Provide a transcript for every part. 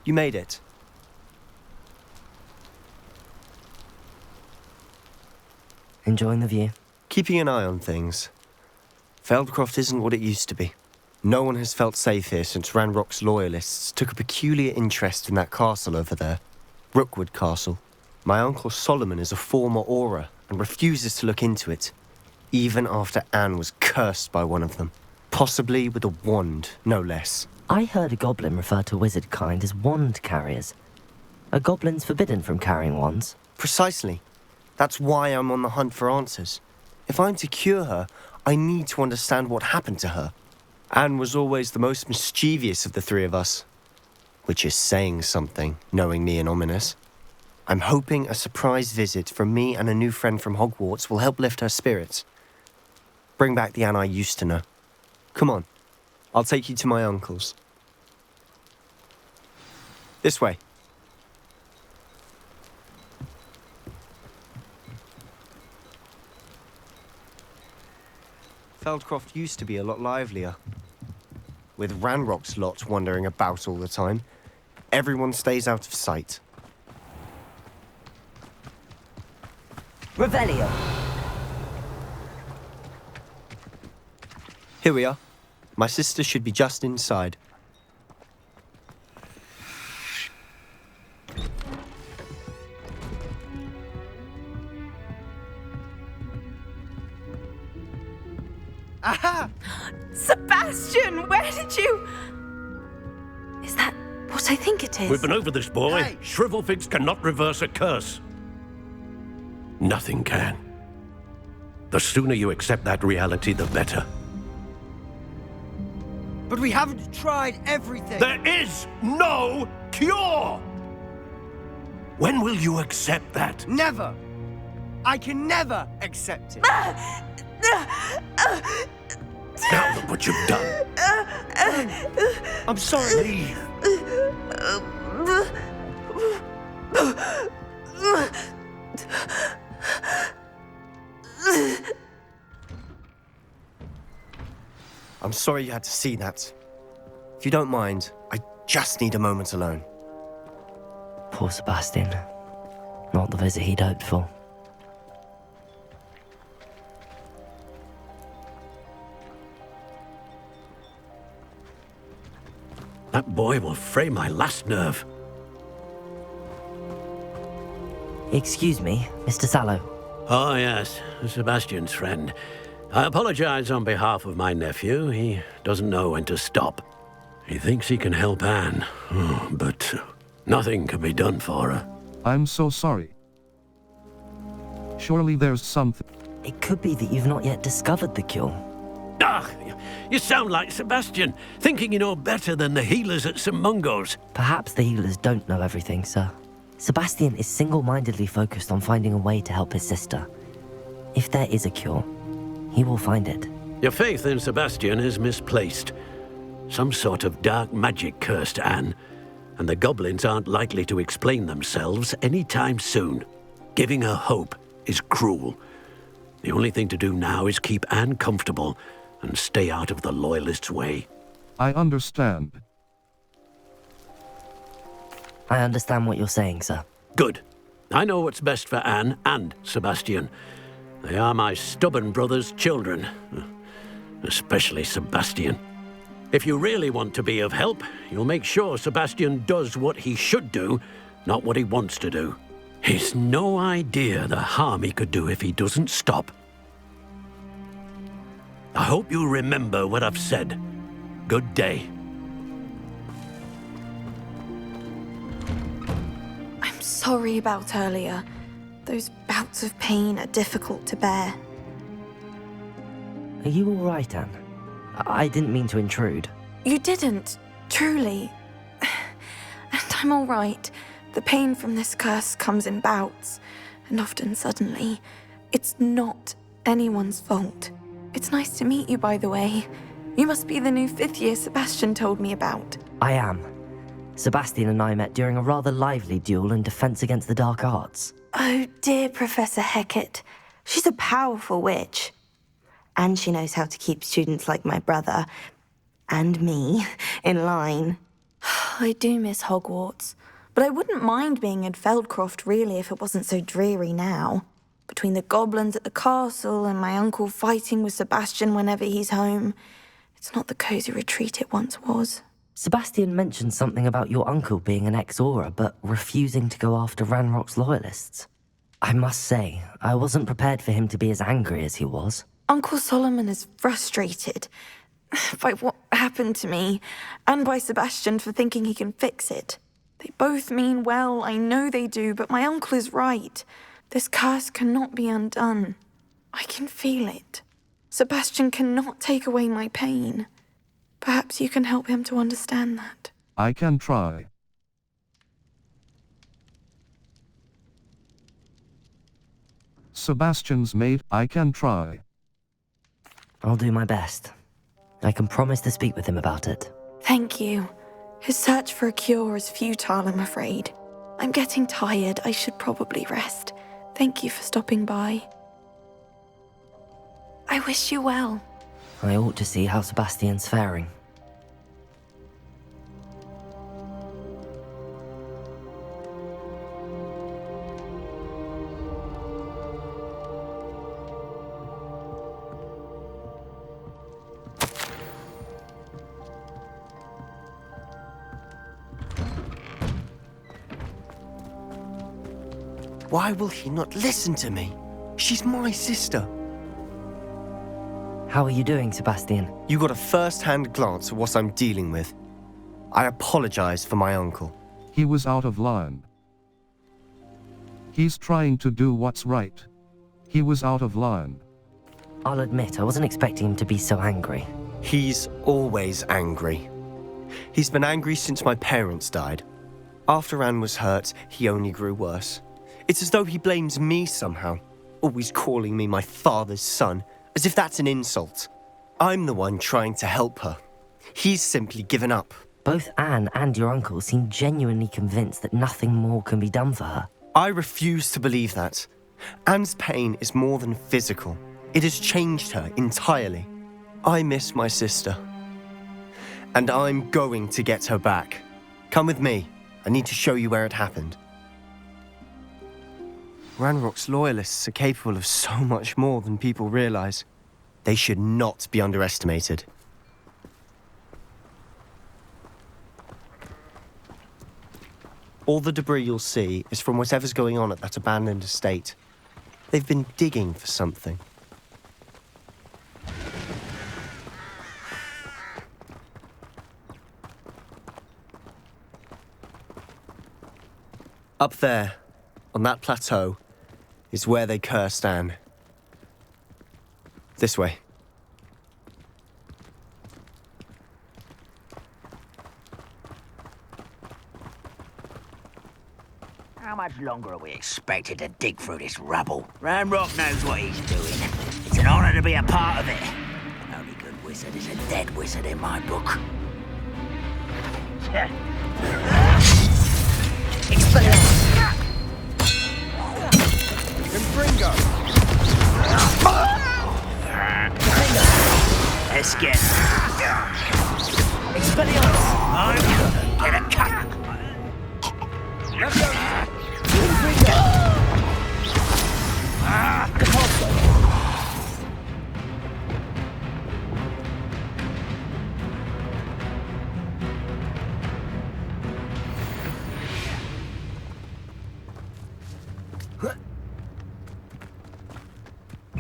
You made it. Enjoying the view? Keeping an eye on things. Feldcroft isn't what it used to be. No one has felt safe here since Ranrock's loyalists took a peculiar interest in that castle over there. Rookwood Castle. My uncle Solomon is a former Auror and refuses to look into it, even after Anne was cursed by one of them. Possibly with a wand, no less. I heard a goblin refer to wizard kind as wand carriers. Are goblins forbidden from carrying wands? Precisely. That's why I'm on the hunt for answers. If I'm to cure her, I need to understand what happened to her. Anne was always the most mischievous of the three of us. Which is saying something, knowing me and Ominous. I'm hoping a surprise visit from me and a new friend from Hogwarts will help lift her spirits. Bring back the Anne I used to know. Come on, I'll take you to my uncle's. This way. Feldcroft used to be a lot livelier. With Ranrock's lot wandering about all the time, everyone stays out of sight. Revelio! Here we are. My sister should be just inside. Aha! Sebastian, where did you... Is that what I think it is? We've been over this, boy. Hey! Shrivelfigs cannot reverse a curse. Nothing can. The sooner you accept that reality, the better. But we haven't tried everything. There is no cure! When will you accept that? Never. I can never accept it. Now look what you've done. I'm sorry. Leave. I'm sorry you had to see that. If you don't mind, I just need a moment alone. Poor Sebastian. Not the visit he'd hoped for. That boy will fray my last nerve. Excuse me, Mr. Sallow. Oh, yes, Sebastian's friend. I apologize on behalf of my nephew. He doesn't know when to stop. He thinks he can help Anne, but nothing can be done for her. I'm so sorry. Surely there's something. It could be that you've not yet discovered the cure. Ah, you sound like Sebastian, thinking you know better than the healers at St. Mungo's. Perhaps the healers don't know everything, sir. Sebastian is single-mindedly focused on finding a way to help his sister. If there is a cure, he will find it. Your faith in Sebastian is misplaced. Some sort of dark magic cursed Anne, and the goblins aren't likely to explain themselves anytime soon. Giving her hope is cruel. The only thing to do now is keep Anne comfortable and stay out of the Loyalists' way. I understand. I understand what you're saying, sir. Good. I know what's best for Anne and Sebastian. They are my stubborn brother's children. Especially Sebastian. If you really want to be of help, you'll make sure Sebastian does what he should do, not what he wants to do. He's no idea the harm he could do if he doesn't stop. I hope you remember what I've said. Good day. I'm sorry about earlier. Those bouts of pain are difficult to bear. Are you all right, Anne? I didn't mean to intrude. You didn't, truly. And I'm all right. The pain from this curse comes in bouts, and often suddenly. It's not anyone's fault. It's nice to meet you, by the way. You must be the new 5th year Sebastian told me about. I am. Sebastian and I met during a rather lively duel in Defense Against the Dark Arts. Oh, dear Professor Hecat. She's a powerful witch. And she knows how to keep students like my brother, and me, in line. I do miss Hogwarts, but I wouldn't mind being in Feldcroft really if it wasn't so dreary now. Between the goblins at the castle and my uncle fighting with Sebastian whenever he's home, it's not the cosy retreat it once was. Sebastian mentioned something about your uncle being an ex-Auror, but refusing to go after Ranrock's loyalists. I must say, I wasn't prepared for him to be as angry as he was. Uncle Solomon is frustrated by what happened to me, and by Sebastian for thinking he can fix it. They both mean well, I know they do, but my uncle is right. This curse cannot be undone. I can feel it. Sebastian cannot take away my pain. Perhaps you can help him to understand that. I can try. Sebastian's mate, I can try. I'll do my best. I can promise to speak with him about it. Thank you. His search for a cure is futile, I'm afraid. I'm getting tired. I should probably rest. Thank you for stopping by. I wish you well. I ought to see how Sebastian's faring. Why will he not listen to me? She's my sister. How are you doing, Sebastian? You got a first-hand glance at what I'm dealing with. I apologize for my uncle. He was out of line. He's trying to do what's right. He was out of line. I'll admit, I wasn't expecting him to be so angry. He's always angry. He's been angry since my parents died. After Anne was hurt, he only grew worse. It's as though he blames me somehow, always calling me my father's son, as if that's an insult. I'm the one trying to help her. He's simply given up. Both Anne and your uncle seem genuinely convinced that nothing more can be done for her. I refuse to believe that. Anne's pain is more than physical. It has changed her entirely. I miss my sister. And I'm going to get her back. Come with me. I need to show you where it happened. Ranrock's loyalists are capable of so much more than people realize. They should not be underestimated. All the debris you'll see is from whatever's going on at that abandoned estate. They've been digging for something. Up there, on that plateau, is where they cursed Anne. This way. How much longer are we expected to dig through this rubble? Ranrock knows what he's doing. It's an honor to be a part of it. An only good wizard is a dead wizard in my book. Expelliarmus! Let's get Expelliarmus! I'm gonna get a cut!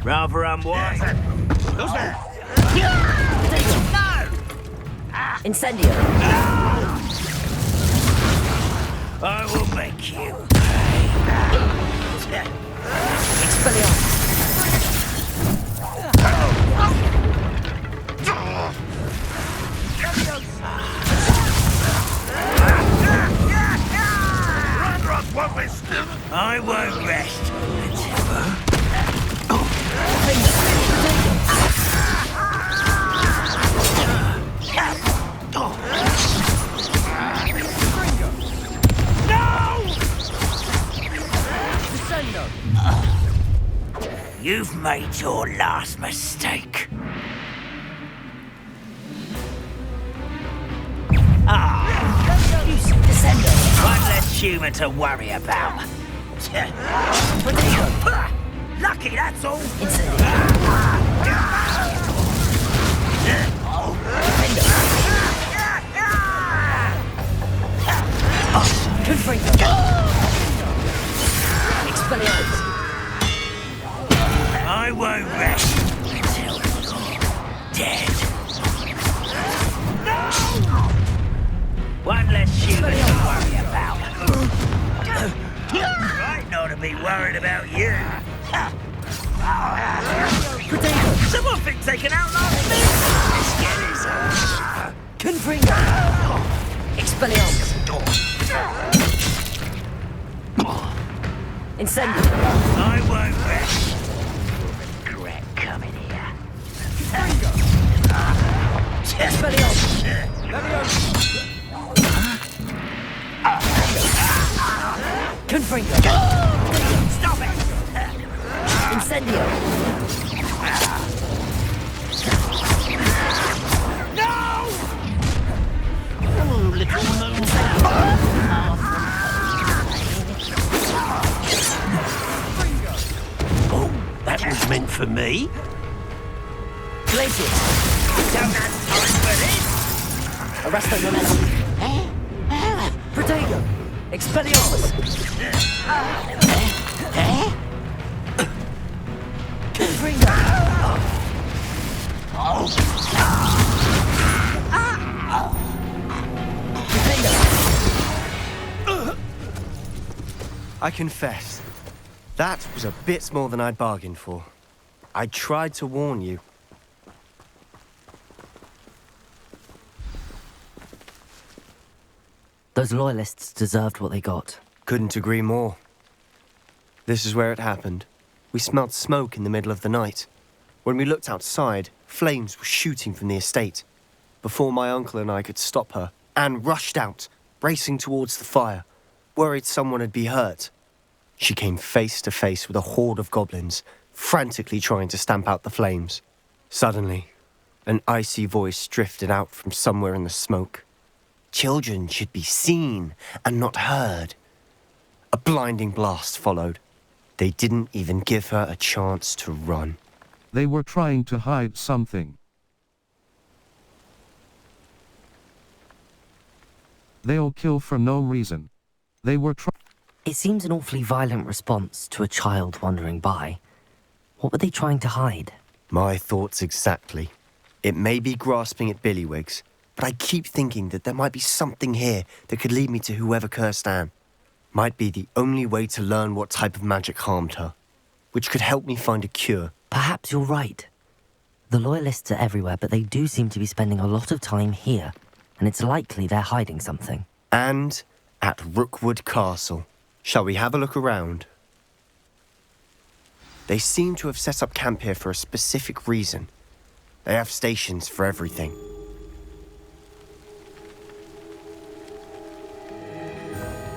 Rather unwise. Who's that? No! Incendio! I will make you. Expelliarmus! I won't rest until... You've made your last mistake. Ah! One less human to worry about. Lucky, that's all. I won't rest until you're dead. No! One less human to worry about. Right not to be worried about you. Someone thinks they can outlast me. Let's get his ass. Confringo! Expelliarmus! Incendio! I won't rest. You'll regret coming here. Expelliarmus! Confringo! Stop it! Incendio! No! Oh, little moon. Oh, that was meant for me. Glacius! Don't have time for this. Arresto momentum! Protego! Expelliarmus! Confringo! I confess, that was a bit more than I'd bargained for. I tried to warn you. Those loyalists deserved what they got. Couldn't agree more. This is where it happened. We smelled smoke in the middle of the night. When we looked outside, flames were shooting from the estate. Before my uncle and I could stop her, Anne rushed out, racing towards the fire, worried someone had been hurt. She came face to face with a horde of goblins, frantically trying to stamp out the flames. Suddenly, an icy voice drifted out from somewhere in the smoke. Children should be seen and not heard. A blinding blast followed. They didn't even give her a chance to run. They were trying to hide something. They'll kill for no reason. They were It seems an awfully violent response to a child wandering by. What were they trying to hide? My thoughts exactly. It may be grasping at Billywigs, but I keep thinking that there might be something here that could lead me to whoever cursed Anne. Might be the only way to learn what type of magic harmed her, which could help me find a cure. Perhaps you're right. The loyalists are everywhere, but they do seem to be spending a lot of time here, and it's likely they're hiding something. And at Rookwood Castle. Shall we have a look around? They seem to have set up camp here for a specific reason. They have stations for everything.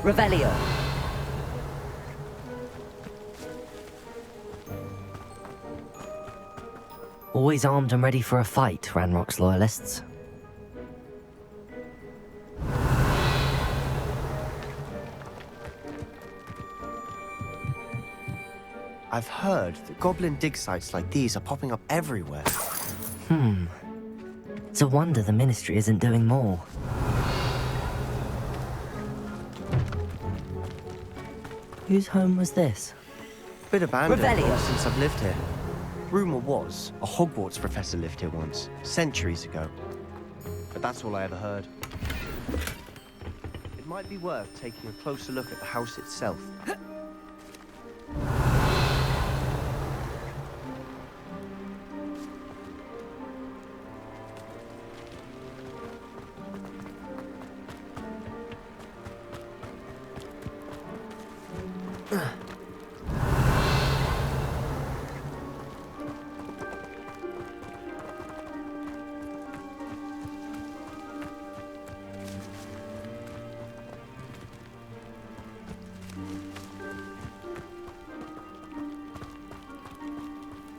Revelio. Always armed and ready for a fight, Ranrock's loyalists. I've heard that goblin dig sites like these are popping up everywhere. It's a wonder the Ministry isn't doing more. Whose home was this? Bit abandoned Revelio. since I've lived here. Rumour was a Hogwarts professor lived here once, centuries ago. But that's all I ever heard. It might be worth taking a closer look at the house itself.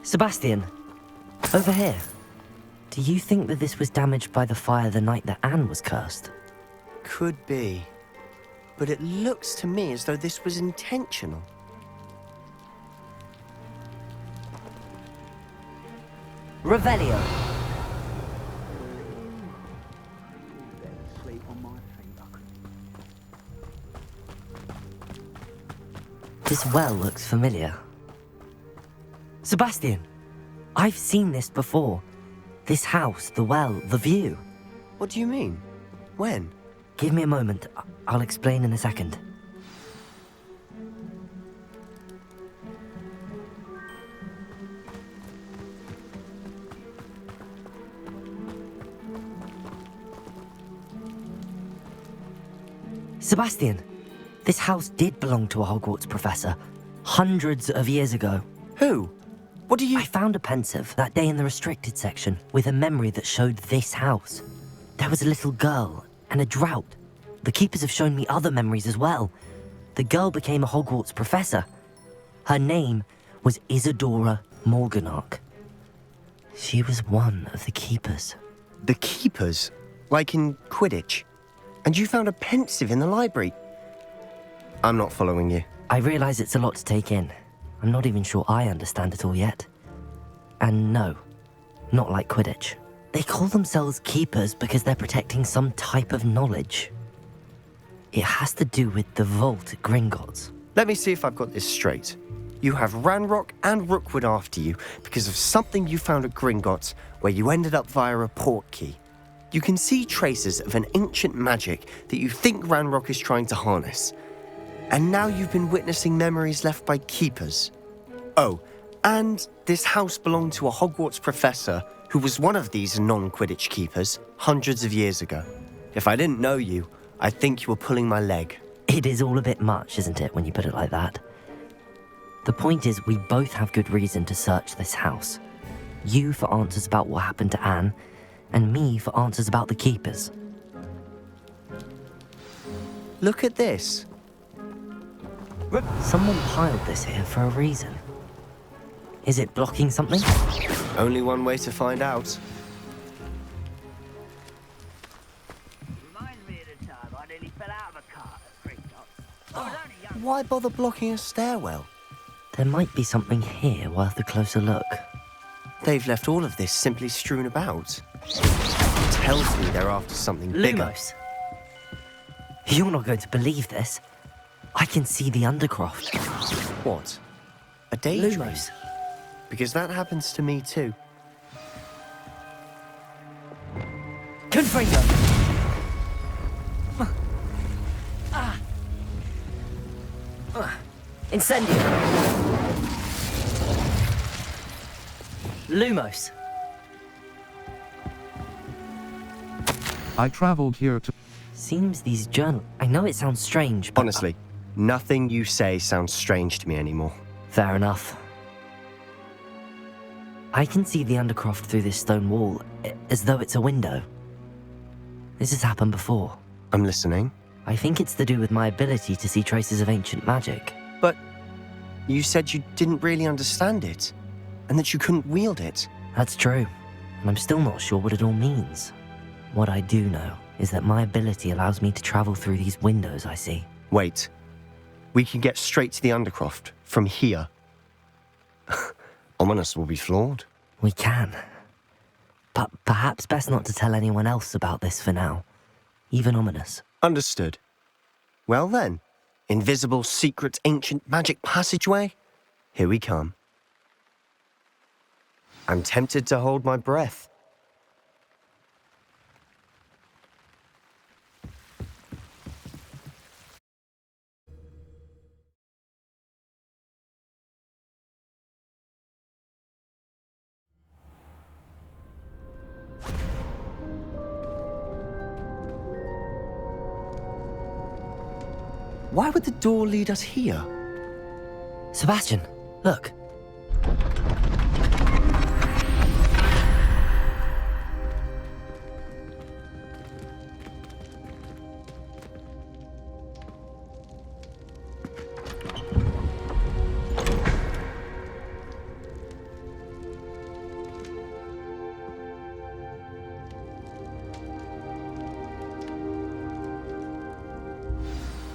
Sebastian, over here. Do you think that this was damaged by the fire the night that Anne was cursed? Could be. but it looks to me as though this was intentional. Revelio. This well looks familiar. Sebastian, I've seen this before. This house, the well, the view. What do you mean? When? Give me a moment. I'll explain in a second. Sebastian, this house did belong to a Hogwarts professor, hundreds of years ago. Who? What do you... I found a pensive that day in the restricted section with a memory that showed this house. There was a little girl and a drought. The keepers have shown me other memories as well. The girl became a Hogwarts professor. Her name was Isadora Morganach. She was one of the keepers. The keepers? Like in Quidditch? And you found a pensive in the library? I'm not following you. I realize it's a lot to take in. I'm not even sure I understand it all yet. And no, not like Quidditch. They call themselves keepers because they're protecting some type of knowledge. It has to do with the vault at Gringotts. Let me see if I've got this straight. You have Ranrock and Rookwood after you because of something you found at Gringotts where you ended up via a portkey. You can see traces of an ancient magic that you think Ranrock is trying to harness. And now you've been witnessing memories left by keepers. Oh, and this house belonged to a Hogwarts professor who was one of these non-Quidditch keepers hundreds of years ago. If I didn't know you, I'd think you were pulling my leg. It is all a bit much, isn't it, when you put it like that? The point is, we both have good reason to search this house. You for answers about what happened to Anne, and me for answers about the keepers. Look at this. Someone piled this here for a reason. Is it blocking something? Only one way to find out. Reminds me of the time I nearly fell out of a cart at Gringotts. I was only young. Why bother blocking a stairwell? There might be something here worth a closer look. They've left all of this simply strewn about. Tells me they're after something bigger. Lumos! You're not going to believe this. I can see the Undercroft. What? A daydream? Lumos. Because that happens to me too. Confringo! Incendio! Lumos! I traveled here to... Seems these journals... I know it sounds strange, but... Honestly, nothing you say sounds strange to me anymore. Fair enough. I can see the Undercroft through this stone wall, as though it's a window. This has happened before. I'm listening. I think it's to do with my ability to see traces of ancient magic. But you said you didn't really understand it, and that you couldn't wield it. That's true, and I'm still not sure what it all means. What I do know is that my ability allows me to travel through these windows I see. Wait. We can get straight to the Undercroft from here. Ominous will be flawed. We can. But perhaps best not to tell anyone else about this for now. Even Ominous. Understood. Well then, invisible, secret, ancient magic passageway? Here we come. I'm tempted to hold my breath. Why would the door lead us here? Sebastian, look.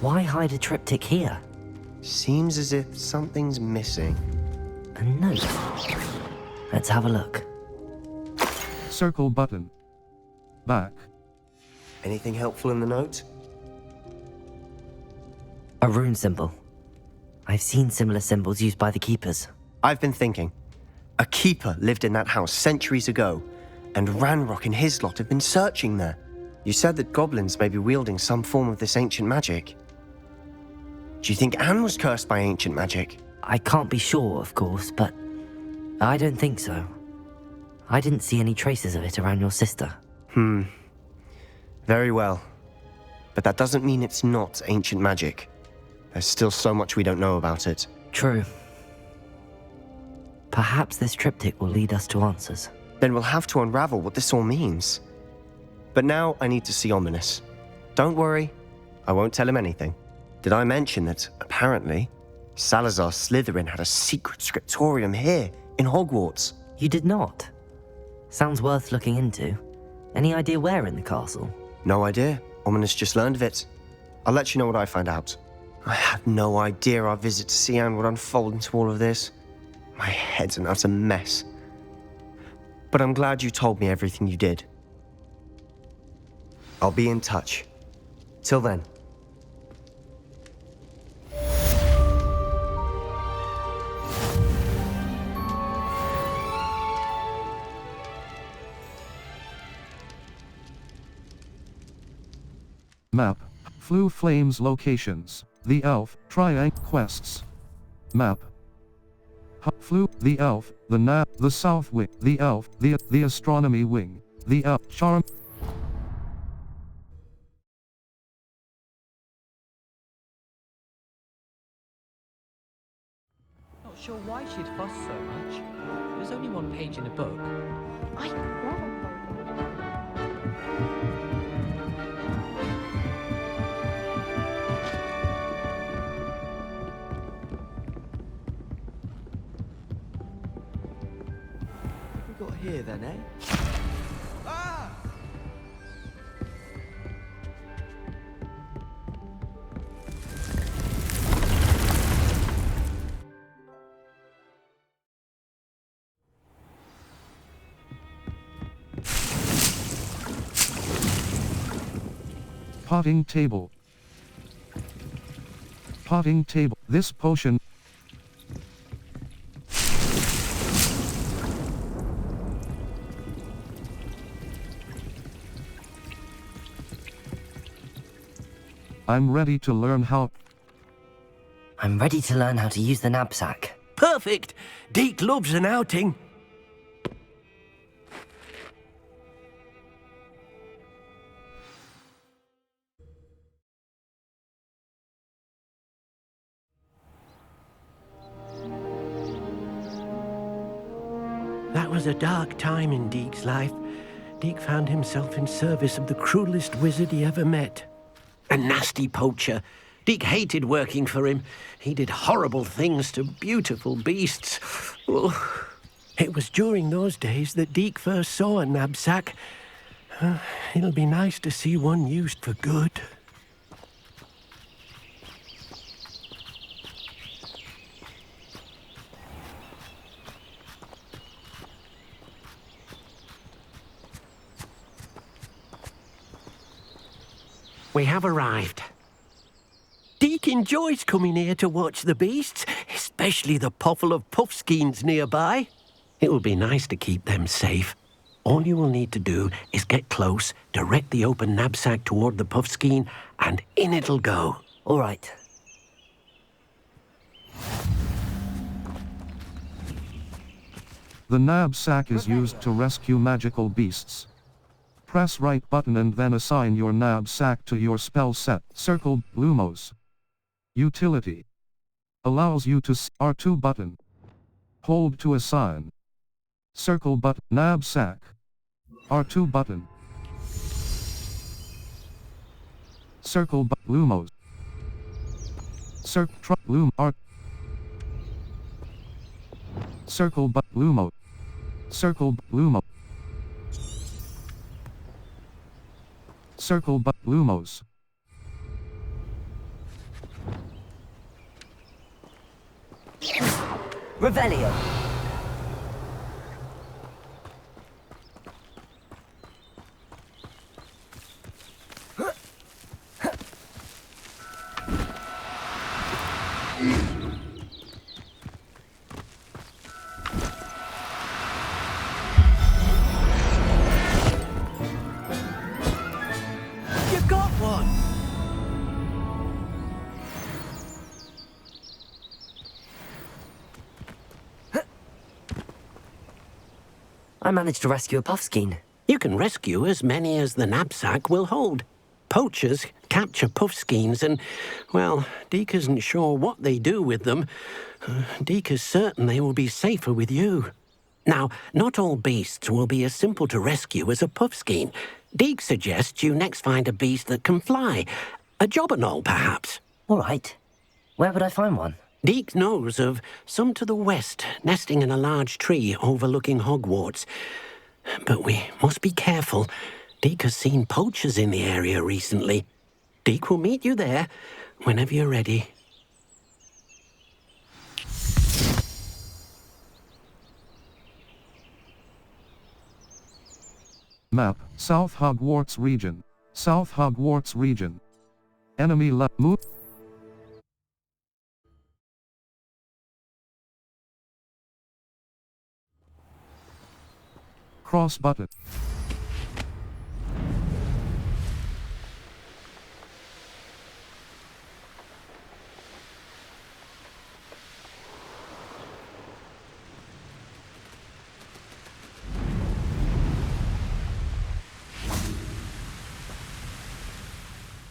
Why hide a triptych here? Seems as if something's missing. A note. Let's have a look. Circle button. Back. Anything helpful in the note? A rune symbol. I've seen similar symbols used by the keepers. I've been thinking. A keeper lived in that house centuries ago, and Ranrock and his lot have been searching there. You said that goblins may be wielding some form of this ancient magic. Do you think Anne was cursed by ancient magic? I can't be sure, of course, but I don't think so. I didn't see any traces of it around your sister. Very well. But that doesn't mean it's not ancient magic. There's still so much we don't know about it. True. Perhaps this triptych will lead us to answers. Then we'll have to unravel what this all means. But now I need to see Ominous. Don't worry, I won't tell him anything. Did I mention that, apparently, Salazar Slytherin had a secret scriptorium here, in Hogwarts? You did not? Sounds worth looking into. Any idea where in the castle? No idea. Ominous just learned of it. I'll let you know what I find out. I had no idea our visit to see Anne would unfold into all of this. My head's an utter mess. But I'm glad you told me everything you did. I'll be in touch. Till then. Map. Flue Flames locations. The Elf, Triangle quests. Map. Flue, the Elf, the Nab, the South Wing, the Elf, the Astronomy Wing, the Elf, Charm. Not sure why she'd fuss so much. There's only one page in a book. I never We got here then, eh? Ah! Potting table. Potting table. This potion. I'm ready to learn how. I'm ready to learn how to use the knapsack. Perfect! Deke loves an outing. That was a dark time in Deke's life. Deke found himself in service of the cruelest wizard he ever met. A nasty poacher. Deke hated working for him. He did horrible things to beautiful beasts. Oh, it was during those days that Deke first saw a knapsack. It'll be nice to see one used for good. We have arrived. Deke enjoys coming here to watch the beasts, especially the potful of puffskeins nearby. It will be nice to keep them safe. All you will need to do is get close, direct the open knapsack toward the puffskein, and in it'll go. All right. The knapsack is used to rescue magical beasts. Press right button and then assign your knapsack to your spell set. Circle Lumos. Utility. Allows you to R2 button. Hold to assign. Circle button. Knapsack. R2 button. Circle Lumos. Circle Lum R. Circle Lumo. Circle Lumo. Circle Lumos. Revelio. You got one! I managed to rescue a puffskein. You can rescue as many as the knapsack will hold. Poachers capture puffskeins and, well, Deke isn't sure what they do with them. Deke is certain they will be safer with you. Now, not all beasts will be as simple to rescue as a puffskein. Deke suggests you next find a beast that can fly. A jobberknoll, perhaps. All right. Where would I find one? Deke knows of some to the west, nesting in a large tree overlooking Hogwarts. But we must be careful. Deke has seen poachers in the area recently. Deke will meet you there whenever you're ready. Map, South Hogwarts region. South Hogwarts region. Enemy left. Move. Cross button.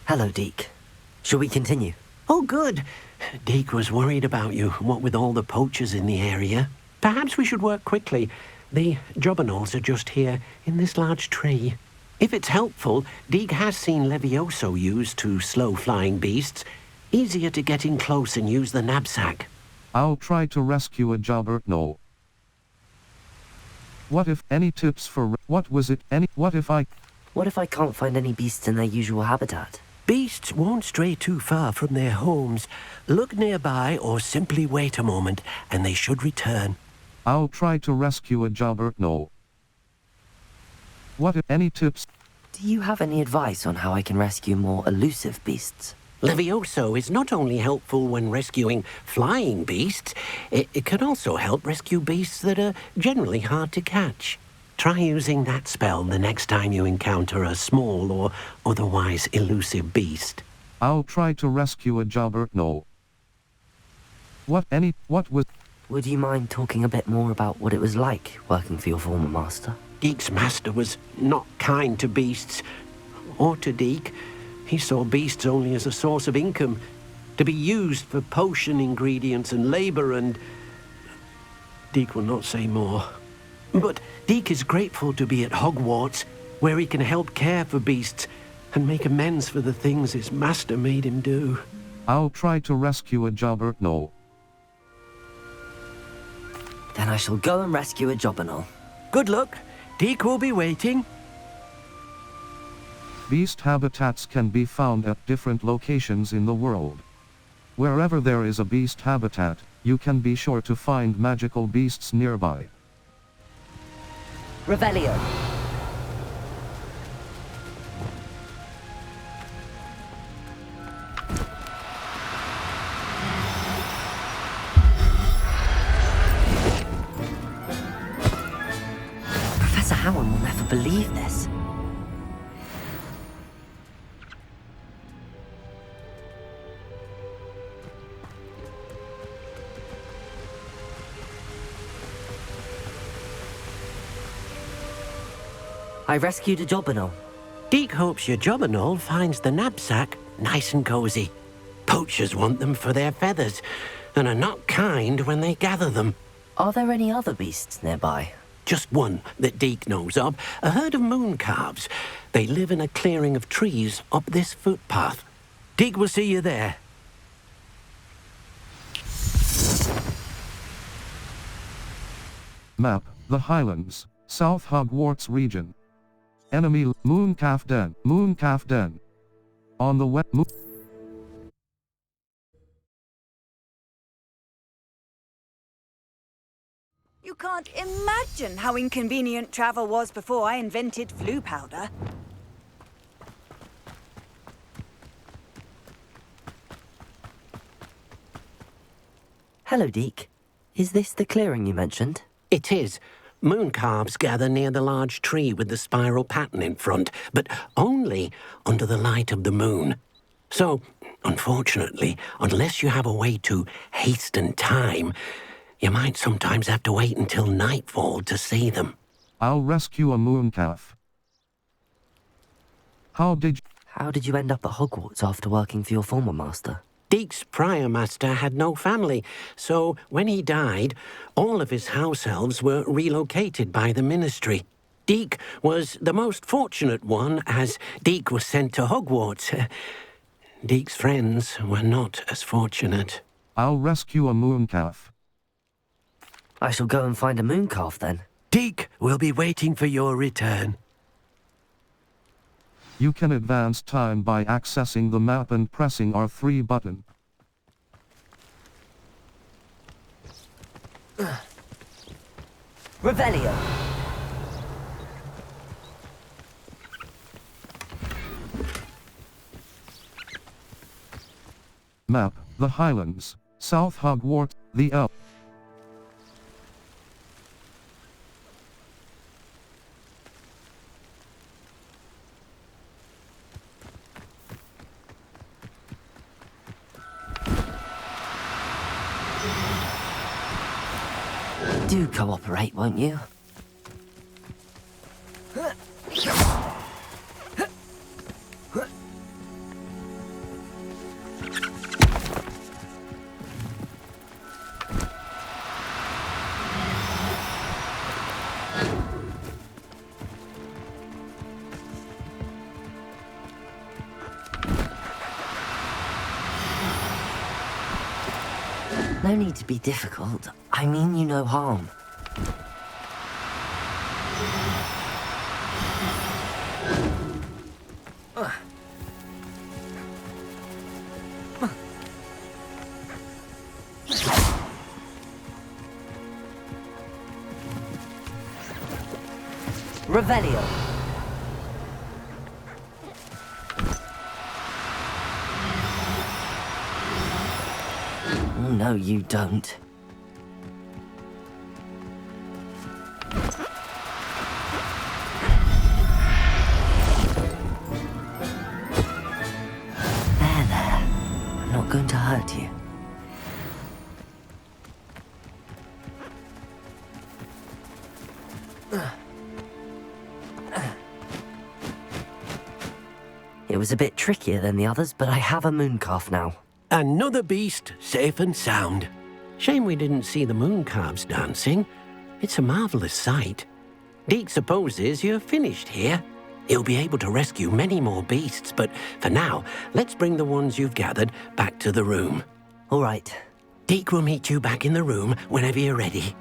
Hello, Deke. Shall we continue? Oh, good. Deke was worried about you, what with all the poachers in the area. Perhaps we should work quickly. The jobberknolls are just here, in this large tree. If it's helpful, Deke has seen Levioso used to slow flying beasts. Easier to get in close and use the knapsack. I'll try to rescue a jobberknoll. What if any tips for what was it? What if I can't find any beasts in their usual habitat? Beasts won't stray too far from their homes. Look nearby or simply wait a moment, and they should return. I'll try to rescue a jobberknoll. What if any tips? Do you have any advice on how I can rescue more elusive beasts? Levioso is not only helpful when rescuing flying beasts, it can also help rescue beasts that are generally hard to catch. Try using that spell the next time you encounter a small or otherwise elusive beast. I'll try to rescue a jobberknoll. What was... Would you mind talking a bit more about what it was like working for your former master? Deke's master was not kind to beasts, or to Deke. He saw beasts only as a source of income, to be used for potion ingredients and labor, and... Deke will not say more. But Deke is grateful to be at Hogwarts, where he can help care for beasts and make amends for the things his master made him do. I'll try to rescue a jobberknoll. Then I shall go and rescue a jobberknoll. Good luck. Deke will be waiting. Beast habitats can be found at different locations in the world. Wherever there is a beast habitat, you can be sure to find magical beasts nearby. Revelio. Professor Howard will never believe this. I rescued a jobberknoll. Deke hopes your jobberknoll finds the knapsack nice and cozy. Poachers want them for their feathers, and are not kind when they gather them. Are there any other beasts nearby? Just one that Deke knows of, a herd of mooncalves. They live in a clearing of trees up this footpath. Deke will see you there. Map, the Highlands, South Hogwarts region. Enemy, Mooncalf Den. On the west... You can't imagine how inconvenient travel was before I invented flu powder. Hello, Deke. Is this the clearing you mentioned? It is. Moon calves gather near the large tree with the spiral pattern in front, but only under the light of the moon. So, unfortunately, unless you have a way to hasten time, you might sometimes have to wait until nightfall to see them. I'll rescue a mooncalf. How did you end up at Hogwarts after working for your former master? Deke's prior master had no family, so when he died, all of his house elves were relocated by the ministry. Deke was the most fortunate one, as Deke was sent to Hogwarts. Deke's friends were not as fortunate. I'll rescue a mooncalf. I shall go and find a mooncalf then. Deke will be waiting for your return. You can advance time by accessing the map and pressing R3 button. Revelio. Map, the Highlands, South Hogwarts, the Elf. Do cooperate, won't you? No need to be difficult. I mean you no harm. Revelio. No, you don't. There. I'm not going to hurt you. It was a bit trickier than the others, but I have a mooncalf now. Another beast, safe and sound. Shame we didn't see the moon calves dancing. It's a marvelous sight. Deke supposes you're finished here. He'll be able to rescue many more beasts, but for now, let's bring the ones you've gathered back to the room. All right. Deke will meet you back in the room whenever you're ready.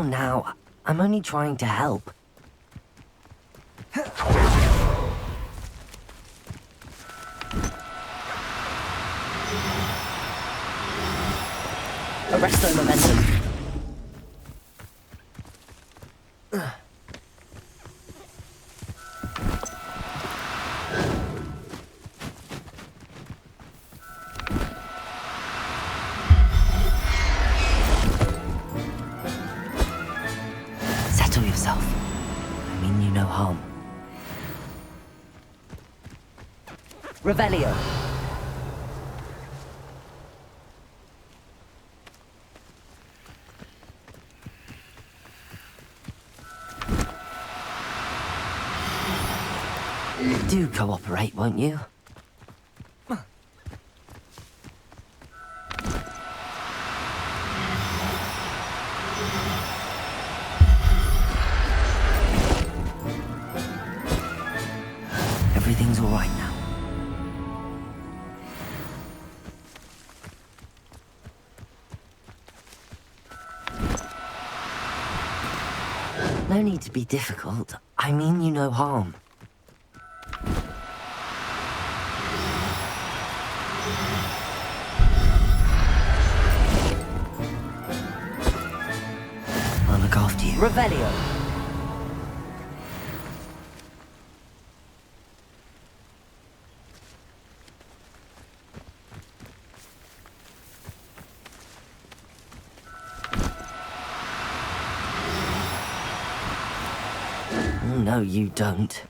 Now, I'm only trying to help. Arresto momentum. Settle yourself. I mean you no harm. Revelio. Do cooperate, won't you? No need to be difficult. I mean you no harm. I'll look after you. Revelio. No, you don't.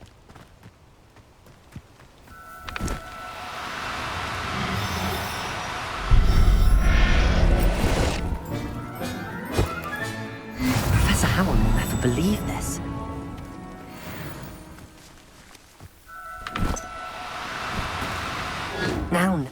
Professor Howard will never believe this. Now...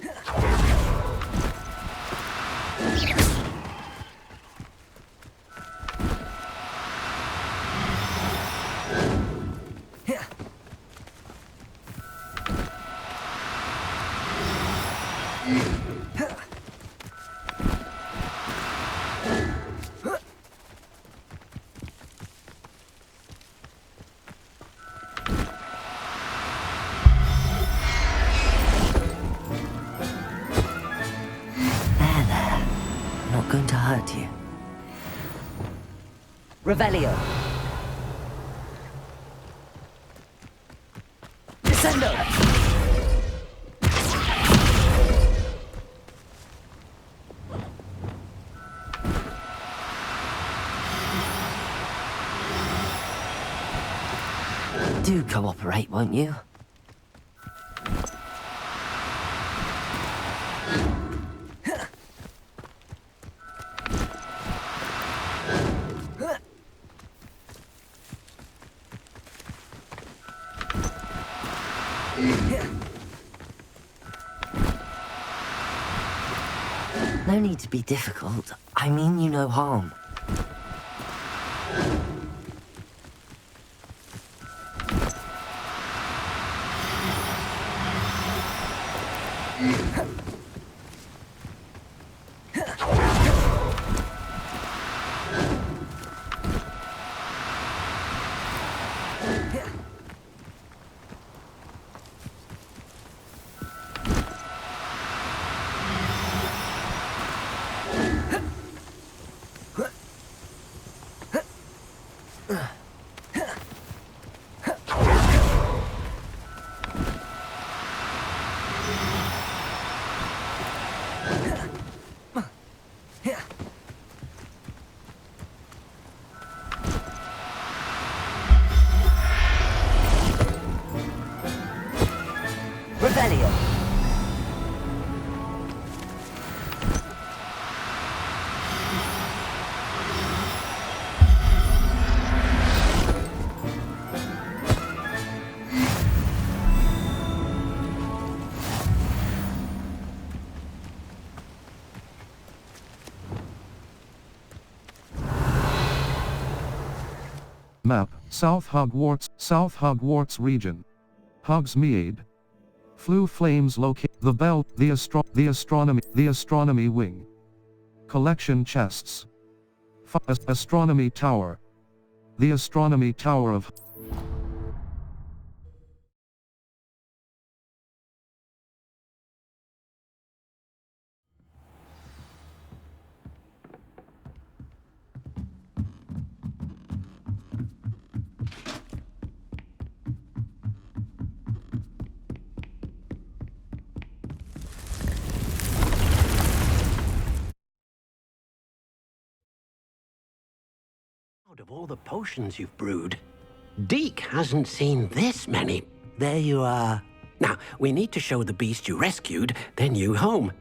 going to hurt you. Revelio. Descendo. Do cooperate, won't you? No need to be difficult. I mean you no harm. Revelio. Map, South Hogwarts region. Hogsmeade. Flue flames locate the bell, the astronomy wing. Collection chests. Astronomy tower. The astronomy tower of Out of all the potions you've brewed, Deke hasn't seen this many. There you are. Now, we need to show the beast you rescued their new home.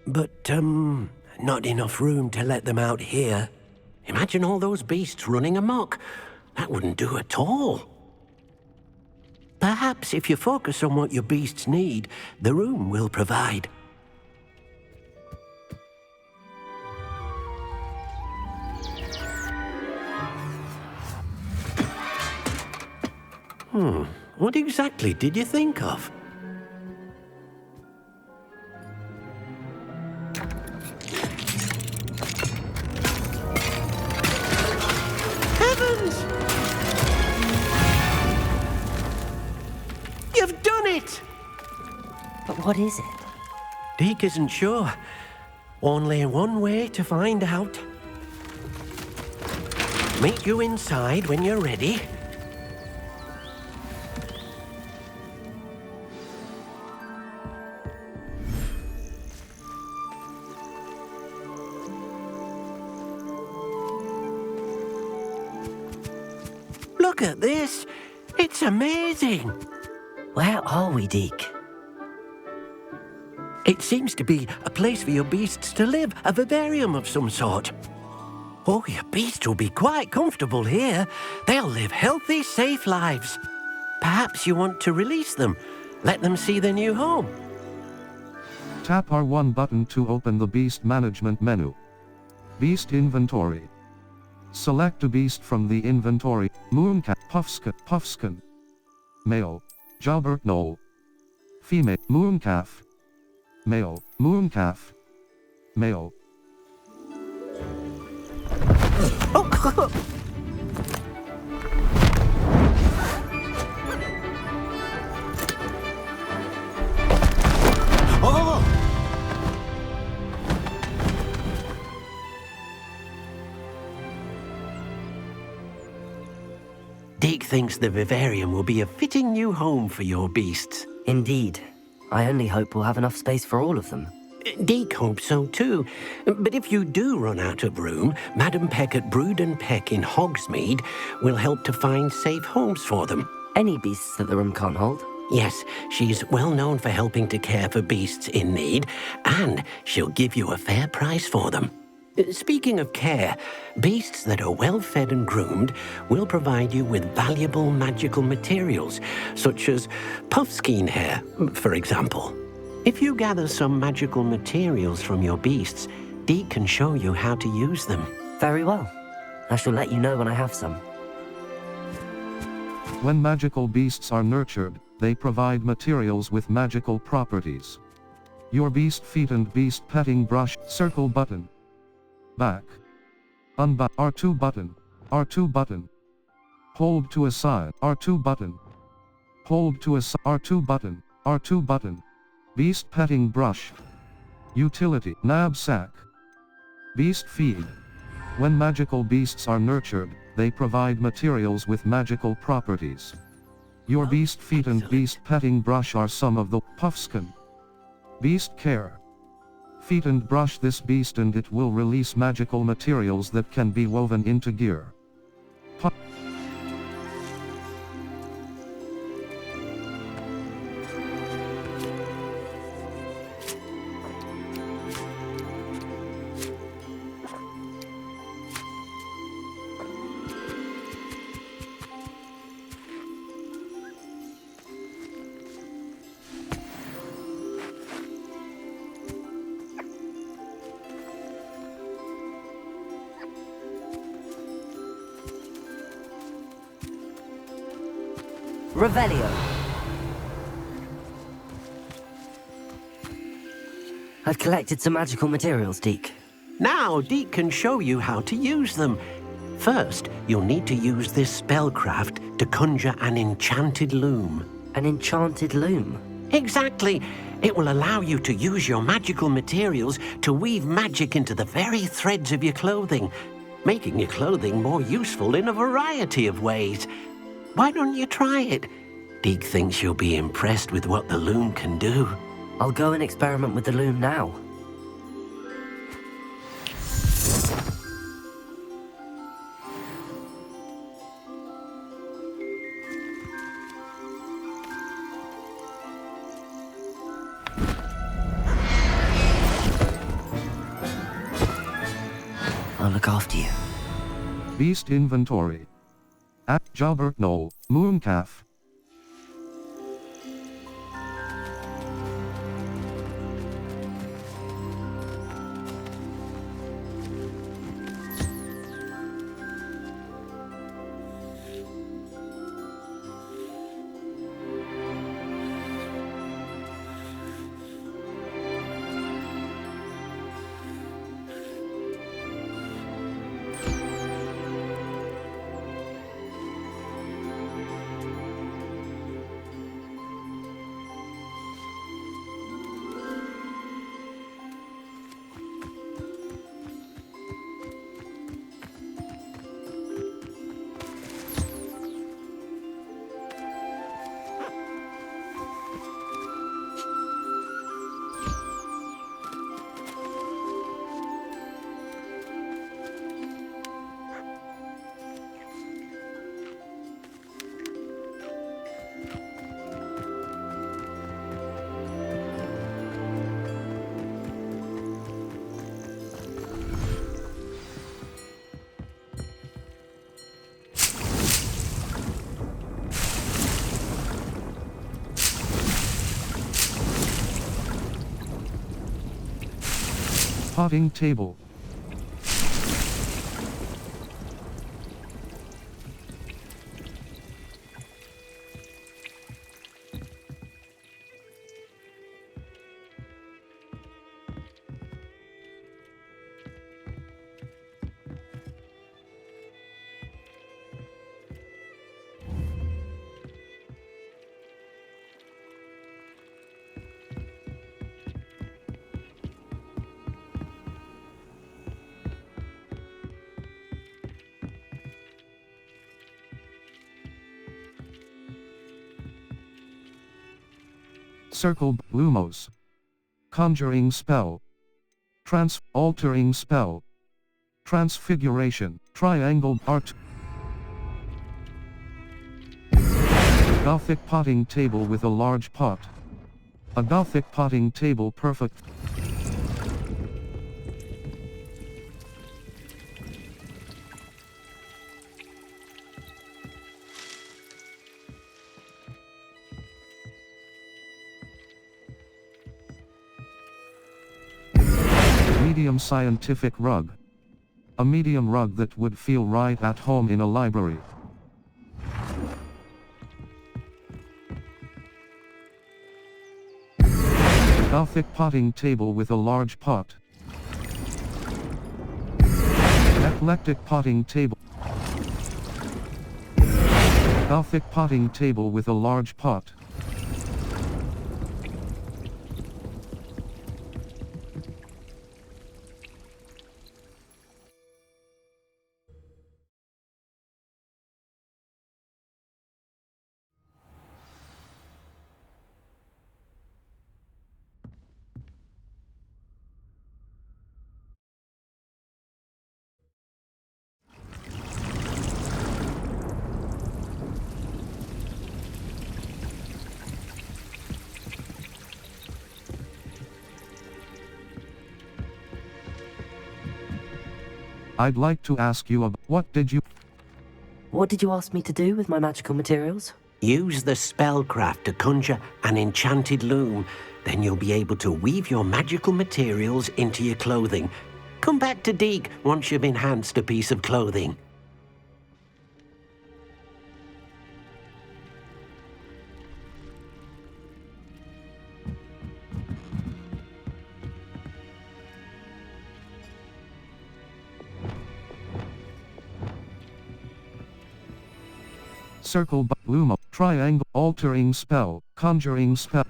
But, not enough room to let them out here. Imagine all those beasts running amok. That wouldn't do at all. Perhaps if you focus on what your beasts need, the room will provide. What exactly did you think of? What is it? Deke isn't sure. Only one way to find out. Meet you inside when you're ready. Look at this. It's amazing. Where are we, Deke? It seems to be a place for your beasts to live, a vivarium of some sort. Oh, your beasts will be quite comfortable here. They'll live healthy, safe lives. Perhaps you want to release them, let them see their new home. Tap R1 button to open the Beast Management menu. Beast Inventory. Select a beast from the inventory. Mooncat, Puffskin. Male. Jalbert Knoll. Female. Mooncalf. Male. Mooncalf. Male. Deke thinks the vivarium will be a fitting new home for your beasts. Indeed. I only hope we'll have enough space for all of them. Deke hopes so too. But if you do run out of room, Madam Peck at Brood and Peck in Hogsmeade will help to find safe homes for them. Any beasts that the room can't hold? Yes, she's well known for helping to care for beasts in need, and she'll give you a fair price for them. Speaking of care, beasts that are well fed and groomed will provide you with valuable magical materials, such as puffskein hair, for example. If you gather some magical materials from your beasts, Deke can show you how to use them. Very well. I shall let you know when I have some. When magical beasts are nurtured, they provide materials with magical properties. Your beast feet and beast petting brush, circle button. Back. R2 button. R2 button. Hold to aside. R2 button. Hold to aside. R2 button. R2 button. Beast petting brush. Utility. Knapsack. Beast feed. When magical beasts are nurtured, they provide materials with magical properties. Your beast feet and beast petting brush are some of the puffskin. Beast care. Feed and brush this beast and it will release magical materials that can be woven into gear. Revelio. I've collected some magical materials, Deke. Now Deke can show you how to use them. First, you'll need to use this spellcraft to conjure an enchanted loom. An enchanted loom? Exactly. It will allow you to use your magical materials to weave magic into the very threads of your clothing, making your clothing more useful in a variety of ways. Why don't you try it? Deke thinks you'll be impressed with what the loom can do. I'll go and experiment with the loom now. I'll look after you. Beast inventory. At Jalbert Knoll, Mooncalf. Potting table. Circle Lumos. Conjuring spell. Altering spell. Transfiguration. Triangle art. Gothic potting table with a large pot. A Gothic potting table perfect. Medium scientific rug. A medium rug that would feel right at home in a library. Gothic potting table with a large pot. Eclectic potting table. Gothic potting table with a large pot. I'd like to ask you what did you ask me to do with my magical materials? Use the spellcraft to conjure an enchanted loom. Then you'll be able to weave your magical materials into your clothing. Come back to Deke once you've enhanced a piece of clothing. Circle Lumo. Triangle. Altering spell. Conjuring spell.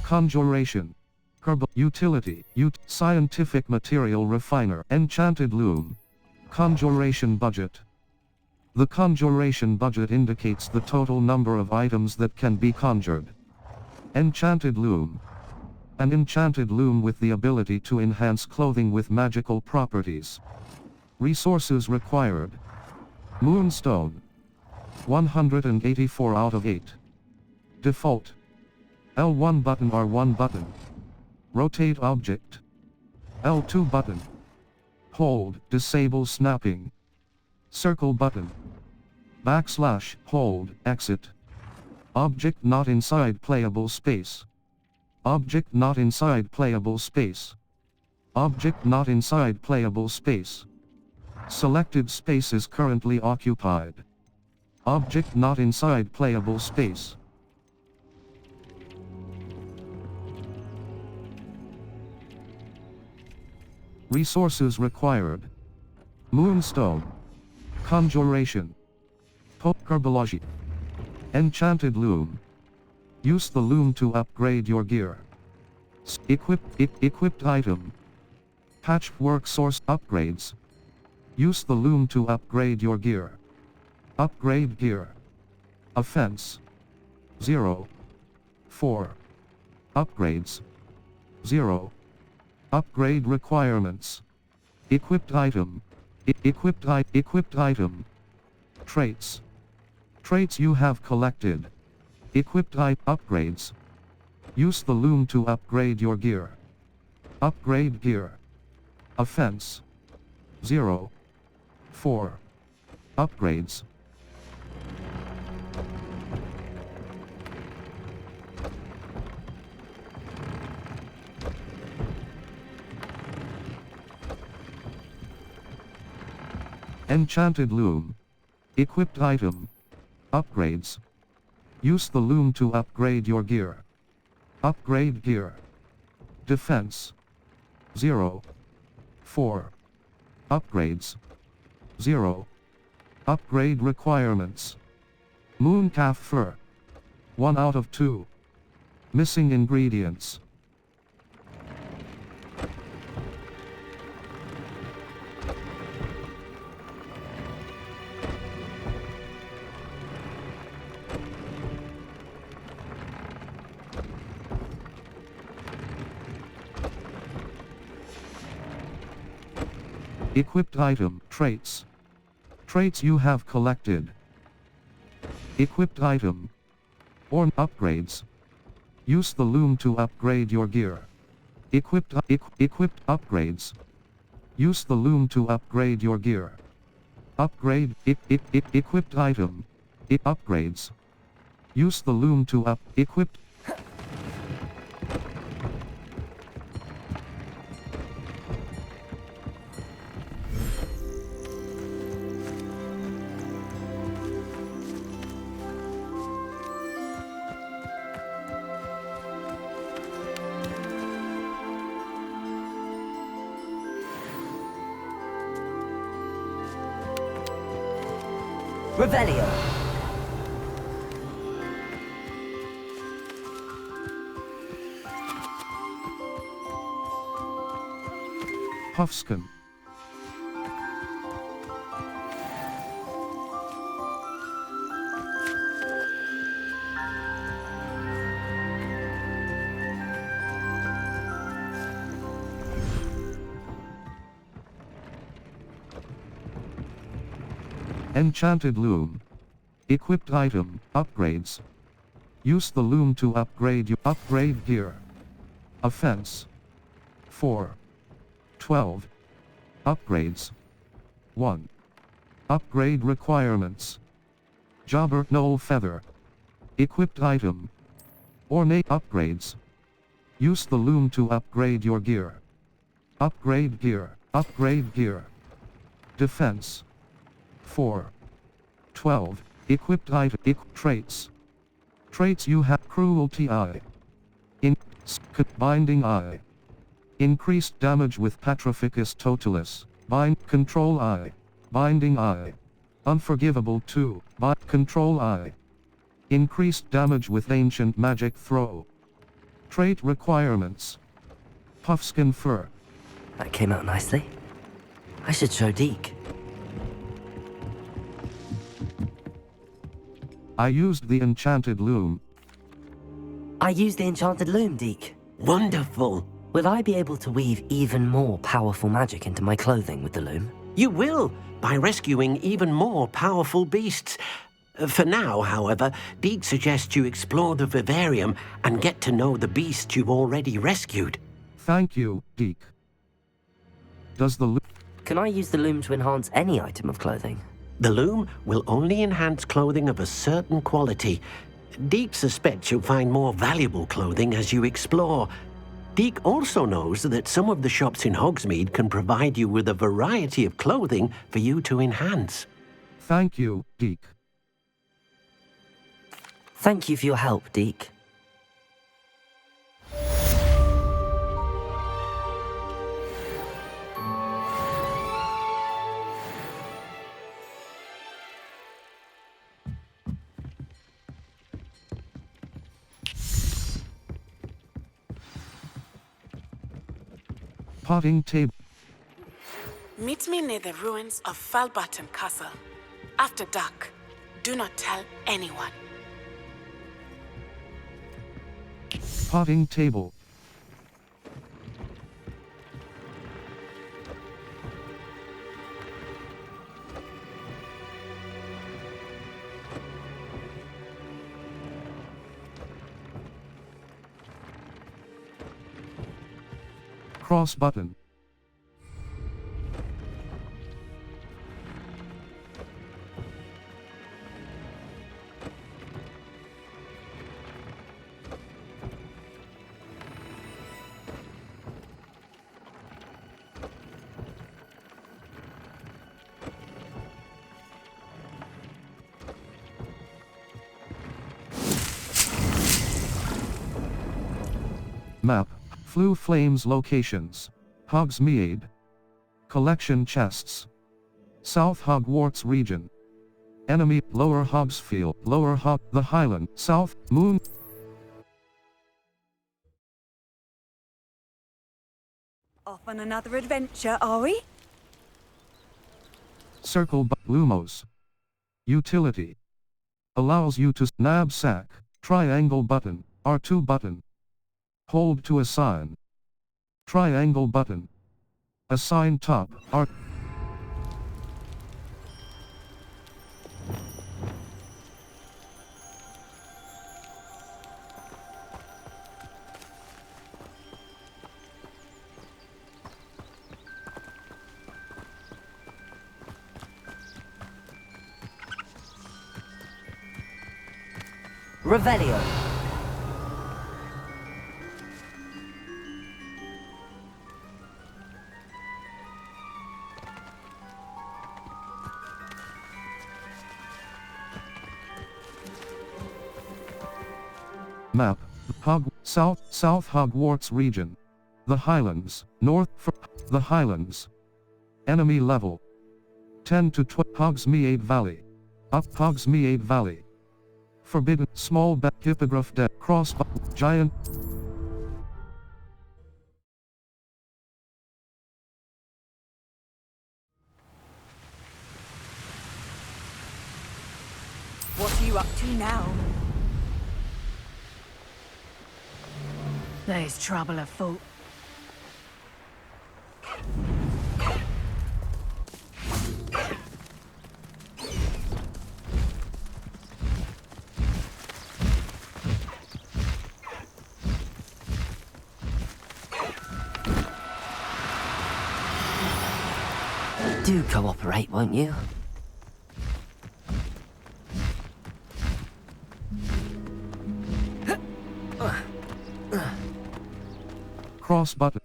Conjuration. Utility. Scientific material refiner. Enchanted loom. Conjuration budget. The conjuration budget indicates the total number of items that can be conjured. Enchanted loom. An enchanted loom with the ability to enhance clothing with magical properties. Resources required. Moonstone. 184 out of 8. Default. L1 button R1 button. Rotate object. L2 button. Hold, disable snapping. Circle button. Backslash, hold, exit. Object not inside playable space. Object not inside playable space. Object not inside playable space. Selected space is currently occupied. Object not inside playable space. Resources required. Moonstone. Conjuration. Herbology. Enchanted loom. Use the loom to upgrade your gear. Equipped item. Patchwork source upgrades. Use the loom to upgrade your gear. Upgrade gear. Offense. 0. 4. Upgrades. 0. Upgrade requirements. Equipped item. Equipped item. Traits. Traits you have collected. Equipped upgrades. Use the loom to upgrade your gear. Upgrade gear. Offense. 0. 4. Upgrades. Enchanted Loom. Equipped item. Upgrades. Use the loom to upgrade your gear. Upgrade gear. Defense. 0. 4. Upgrades. 0. Upgrade requirements. Mooncalf fur. 1 out of 2. Missing ingredients. Equipped item, traits. Traits you have collected. Equipped item. Or upgrades. Use the loom to upgrade your gear. Equipped upgrades. Use the loom to upgrade your gear. Upgrade, equipped item. Upgrades. Use the loom to equipped. Revelio. Puffskin. Enchanted Loom. Equipped item, upgrades. Use the loom to upgrade your upgrade gear. Offense. 4. 12. Upgrades. 1. Upgrade requirements. Jobber Knoll Feather. Equipped item. Ornate upgrades. Use the loom to upgrade your gear. Upgrade gear. Upgrade gear. Defense. 4. 12. Equipped item. Traits. Traits you have. Cruelty Eye. Binding Eye. Increased damage with Patrificus Totalis. Control Eye. Binding Eye. Unforgivable 2. Control Eye. Increased damage with Ancient Magic Throw. Trait requirements. Puffskin Fur. That came out nicely. I should show Deke. I used the enchanted loom. I used the enchanted loom, Deke. Wonderful. Will I be able to weave even more powerful magic into my clothing with the loom? You will, by rescuing even more powerful beasts. For now, however, Deke suggests you explore the vivarium and get to know the beasts you've already rescued. Thank you, Deke. Does the loom... Can I use the loom to enhance any item of clothing? The loom will only enhance clothing of a certain quality. Deke suspects you'll find more valuable clothing as you explore. Deke also knows that some of the shops in Hogsmeade can provide you with a variety of clothing for you to enhance. Thank you, Deke. Thank you for your help, Deke. Potting table. Meet me near the ruins of Falbaton Castle. After dark. Do not tell anyone. Potting table. Cross button. Flue Flames locations. Hogsmeade. Collection chests. South Hogwarts region. Enemy, Lower Hogsfield, the Highland, South, Moon. Off on another adventure, are we? Circle Lumos. Utility. Allows you to knapsack, triangle button, R2 button. Hold to assign. Triangle button. Assign top, R. Revelio. Map. South Hogwarts region. The Highlands. North. The Highlands. Enemy level. 10 to 12. Hogsmeade Valley. Up Hogsmeade Valley. Forbidden. Small hippogriff deck. Cross. Giant. What are you up to now? There's trouble afoot. Do cooperate, won't you? Cross button.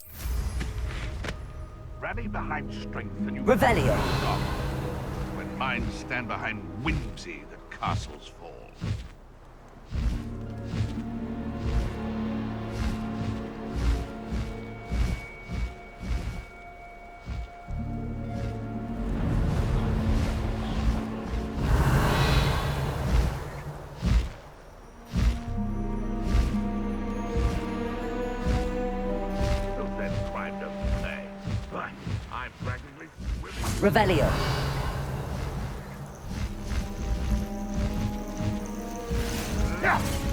Rally behind strength and you Revelio. When minds stand behind whimsy, the castles fall. Revelio. Yeah.